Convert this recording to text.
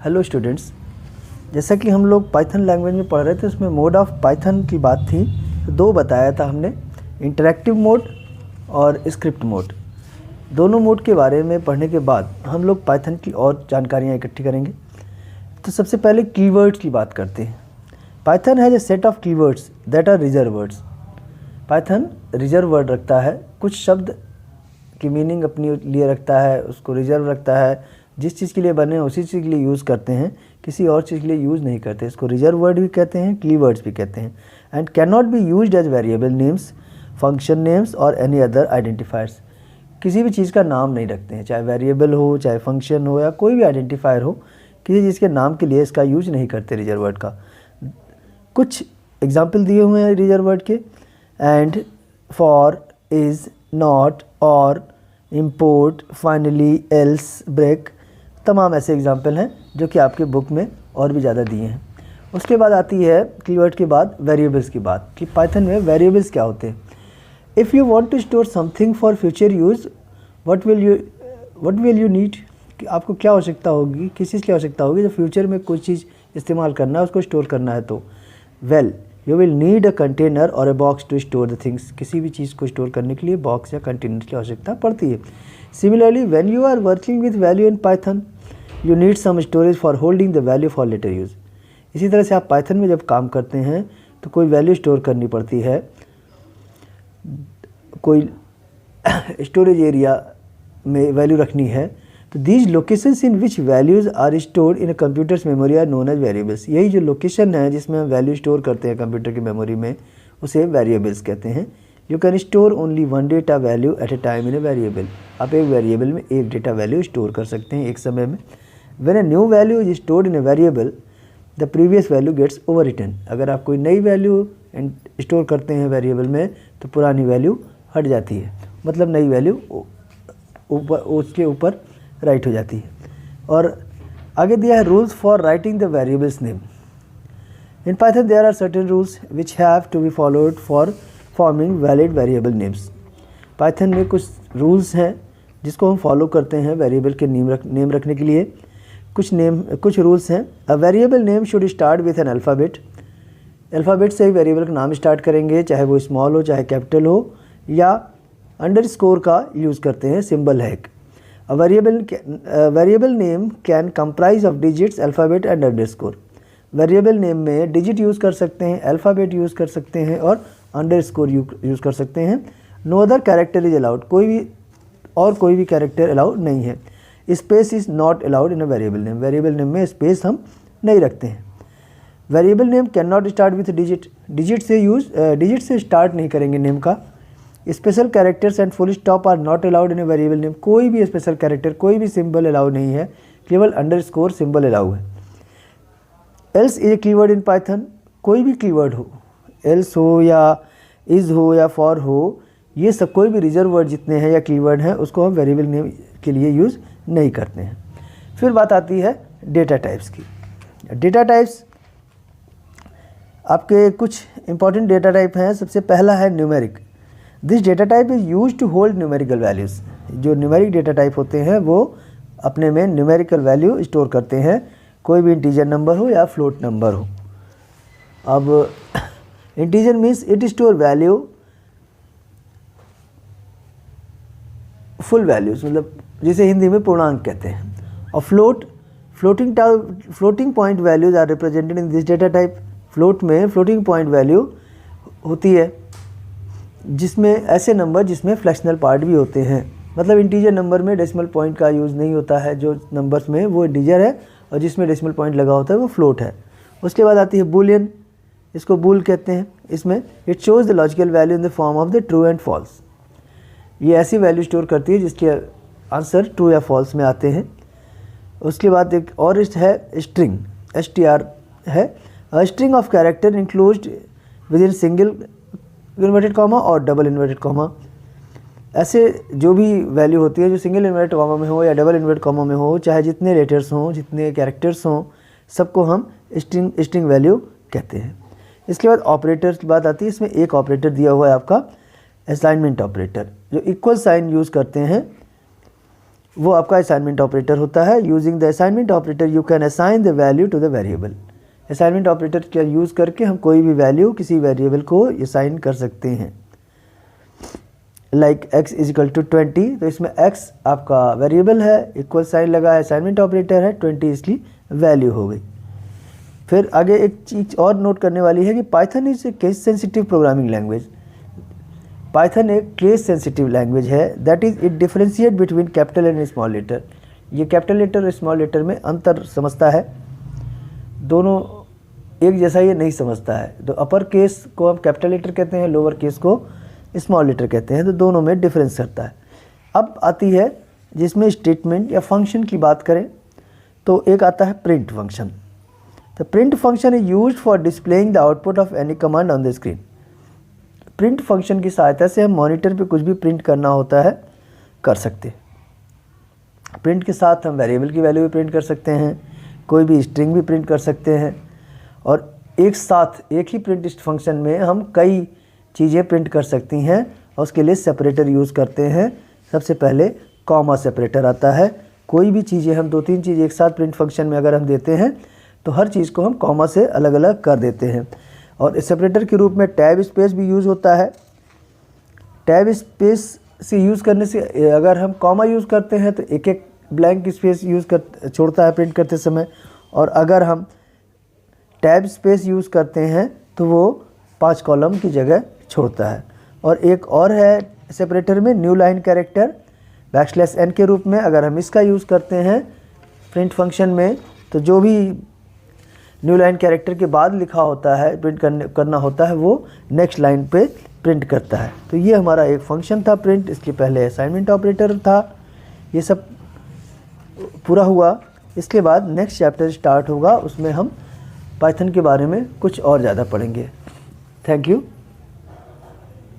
Hello students, जैसा कि हम लोग पाइथन लैंग्वेज में पढ़ रहे थे उसमें मोड ऑफ पाइथन की बात थी। तो दो बताया था हमने, इंटरैक्टिव मोड और स्क्रिप्ट मोड। दोनों मोड के बारे में पढ़ने के बाद हम लोग पाइथन की और जानकारियाँ इकट्ठी करेंगे। तो सबसे पहले कीवर्ड्स की बात करते हैं। Python has a set of keywords that are reserve words. Python reserve word रखता है, कुछ शब्द की मीनिंग अपने लिए रखता है, उसको रिजर्व रखता है। जिस चीज़ के लिए बने उसी चीज़ के लिए यूज़ करते हैं, किसी और चीज़ के लिए यूज़ नहीं करते। इसको रिजर्व वर्ड भी कहते हैं, कीवर्ड्स भी कहते हैं। And can not be used as variable names, function names और एनी अदर आइडेंटिफायर्स। किसी भी चीज़ का नाम नहीं रखते हैं, चाहे वेरिएबल हो, चाहे फंक्शन हो, या कोई भी आइडेंटिफायर हो, किसी चीज़ के नाम के लिए इसका यूज नहीं करते रिजर्व वर्ड का। कुछ एग्जाम्पल दिए हुए हैं रिजर्व वर्ड के, एंड, फॉर, इज़, नॉट, और, इम्पोर्ट, फाइनली, एल्स, ब्रेक, तमाम ऐसे एग्जाम्पल हैं जो कि आपके बुक में और भी ज़्यादा दिए हैं। उसके बाद आती है कीवर्ड के बाद वेरिएबल्स की बात, कि पाइथन में वेरिएबल्स क्या होते हैं। If you want to store something for future use, what will you need, कि आपको क्या आवश्यकता होगी, किस चीज़ की आवश्यकता होगी जब फ्यूचर में कोई चीज़ इस्तेमाल करना है, उसको स्टोर करना है। तो well, you will need a container और a box to store the things. किसी भी चीज़ को स्टोर करने के लिए बॉक्स या कंटेनर की आवश्यकता पड़ती है। Similarly, when you are working with value in Python, you need some storage for holding the value for later use. इसी तरह से आप पाइथन में जब काम करते हैं तो कोई वैल्यू स्टोर करनी पड़ती है, कोई स्टोरेज एरिया में वैल्यू रखनी है। तो these locations in which values are stored in a computer's memory are known as variables. यही जो लोकेशन है जिसमें हम वैल्यू स्टोर करते हैं कंप्यूटर की मेमोरी में, उसे वेरिएबल्स कहते हैं। You can store only one data value at a time in a variable. आप एक वेरिएबल में एक डेटा वैल्यू स्टोर कर सकते हैं एक समय में। When a new value is stored in a variable, the previous value gets overwritten. अगर आप कोई नई वैल्यू स्टोर करते हैं वेरिएबल में तो पुरानी वैल्यू हट जाती है, मतलब नई वैल्यू ऊपर उसके ऊपर राइट हो जाती है। और आगे दिया है rules for writing the variables name. In Python there are certain rules which have to be followed for forming valid variable names. Python में कुछ रूल्स हैं जिसको हम फॉलो करते हैं वेरिएबल के नेम रखने के लिए। कुछ रूल्स हैं। अ variable name should start with an alphabet. Alphabet से ही वेरिएबल का नाम स्टार्ट करेंगे, चाहे वो स्मॉल हो चाहे कैपिटल हो, या अंडरस्कोर का यूज़ करते हैं, सिंबल है एक। A variable name can comprise of digits, alphabet and underscore. Variable name में डिजिट यूज़ कर सकते हैं, अल्फ़ाबेट यूज़ कर सकते हैं और अंडरस्कोर यूज़ कर सकते हैं। No other character is allowed. कोई भी कैरेक्टर अलाउड नहीं है। Space is not allowed in a variable name. Variable name में स्पेस हम नहीं रखते हैं। Variable name can not start with digit. Digit से स्टार्ट नहीं करेंगे नेम का। Special characters and full stop are not allowed in a variable name. कोई भी स्पेशल कैरेक्टर, कोई भी सिंबल अलाउ नहीं है, केवल अंडरस्कोर सिंबल अलाउ है। Else is a keyword in Python. कोई भी कीवर्ड हो, एल्स हो या इज हो या फॉर हो, ये सब कोई भी रिजर्व वर्ड जितने हैं या कीवर्ड हैं उसको हम वेरिएबल नेम के लिए यूज़ नहीं करते हैं। फिर बात आती है डेटा टाइप्स की। डेटा टाइप्स, आपके कुछ इंपॉर्टेंट डेटा टाइप हैं। सबसे पहला है numeric. This data type is use to hold numerical values. जो न्यूमेरिक डेटा टाइप होते हैं वो अपने में न्यूमेरिकल वैल्यू स्टोर करते हैं, कोई भी इंटीजर नंबर हो या फ्लोट नंबर हो। अब integer means it store value, full values, मतलब जिसे हिंदी में पूर्णांक कहते हैं। और floating point values are represented in this data type. Float में फ्लोटिंग पॉइंट वैल्यू होती है, जिसमें ऐसे नंबर जिसमें फ्रैक्शनल पार्ट भी होते हैं। मतलब इंटीजर नंबर में डेसिमल पॉइंट का यूज़ नहीं होता है। जो नंबर्स में वो इंटीजर है और जिसमें डेसिमल पॉइंट लगा होता है वो फ्लोट है। उसके बाद आती है बूलियन। इसको बूल कहते हैं। इसमें it shows the logical value in the form of the true and false. ये ऐसी वैल्यू स्टोर करती है जिसके आंसर ट्रू या फॉल्स में आते हैं। उसके बाद एक और है स्ट्रिंग, STR है। String of character enclosed with in single inverted comma और डबल इन्वर्टेड कॉमा। ऐसे जो भी वैल्यू होती है जो सिंगल इन्वर्टेड कॉमा में हो या डबल इन्वर्टेड कॉमा में हो, चाहे जितने लेटर्स हों, जितने कैरेक्टर्स हों, सबको हम स्ट्रिंग वैल्यू कहते हैं। इसके बाद ऑपरेटर्स की बात आती है। इसमें एक ऑपरेटर दिया हुआ है आपका असाइनमेंट ऑपरेटर, जो इक्वल साइन यूज़ करते हैं वो आपका असाइनमेंट ऑपरेटर होता है। Using the assignment operator you can assign the value to the variable. Assignment operator का यूज़ करके हम कोई भी वैल्यू किसी वेरिएबल को असाइन कर सकते हैं। Like x is equal to 20, तो इसमें x आपका वेरिएबल है, इक्वल साइन लगा है, असाइनमेंट ऑपरेटर है, 20 इसकी वैल्यू हो गई। फिर आगे एक चीज़ और नोट करने वाली है कि Python is a case sensitive programming language. Python एक केस सेंसिटिव लैंग्वेज है, that is it differentiate between capital and small letter. ये कैपिटल लेटर और स्मॉल लेटर में अंतर समझता है, दोनों एक जैसा ये नहीं समझता है। तो अपर केस को हम कैपिटल लेटर कहते हैं, लोअर केस को स्मॉल लेटर कहते हैं, तो दोनों में डिफरेंस करता है। अब आती है जिसमें स्टेटमेंट या फंक्शन की बात करें तो एक आता है print function. The print function is used for displaying the output of any command on the screen. Print function की सहायता से हम मॉनिटर पे कुछ भी प्रिंट करना होता है कर सकते हैं। प्रिंट के साथ हम वेरिएबल की वैल्यू भी प्रिंट कर सकते हैं, कोई भी स्ट्रिंग भी प्रिंट कर सकते हैं, और एक साथ एक ही प्रिंट फंक्शन में हम कई चीज़ें प्रिंट कर सकती हैं, और उसके लिए सेपरेटर यूज़ करते हैं। सबसे पहले कॉमा सेपरेटर आता है। कोई भी चीज़ें हम 2-3 चीज़ एक साथ प्रिंट फंक्शन में अगर हम देते हैं तो हर चीज़ को हम कॉमा से अलग अलग कर देते हैं। और सेपरेटर के रूप में टैब स्पेस भी यूज़ होता है। टैब स्पेस से यूज़ करने से अगर हम कॉमा यूज़ करते हैं तो एक एक ब्लैंक स्पेस छोड़ता है प्रिंट करते समय, और अगर हम टैब स्पेस यूज़ करते हैं तो वो 5 कॉलम की जगह छोड़ता है। और एक और है सेपरेटर में न्यू लाइन कैरेक्टर \n के रूप में, अगर हम इसका यूज़ करते हैं प्रिंट फंक्शन में तो जो भी न्यू लाइन कैरेक्टर के बाद लिखा होता है प्रिंट करना होता है वो नेक्स्ट लाइन पे प्रिंट करता है। तो ये हमारा एक फंक्शन था प्रिंट, इसके पहले असाइनमेंट ऑपरेटर था। ये सब पूरा हुआ, इसके बाद नेक्स्ट चैप्टर स्टार्ट होगा, उसमें हम पाइथन के बारे में कुछ और ज़्यादा पढ़ेंगे। Thank you.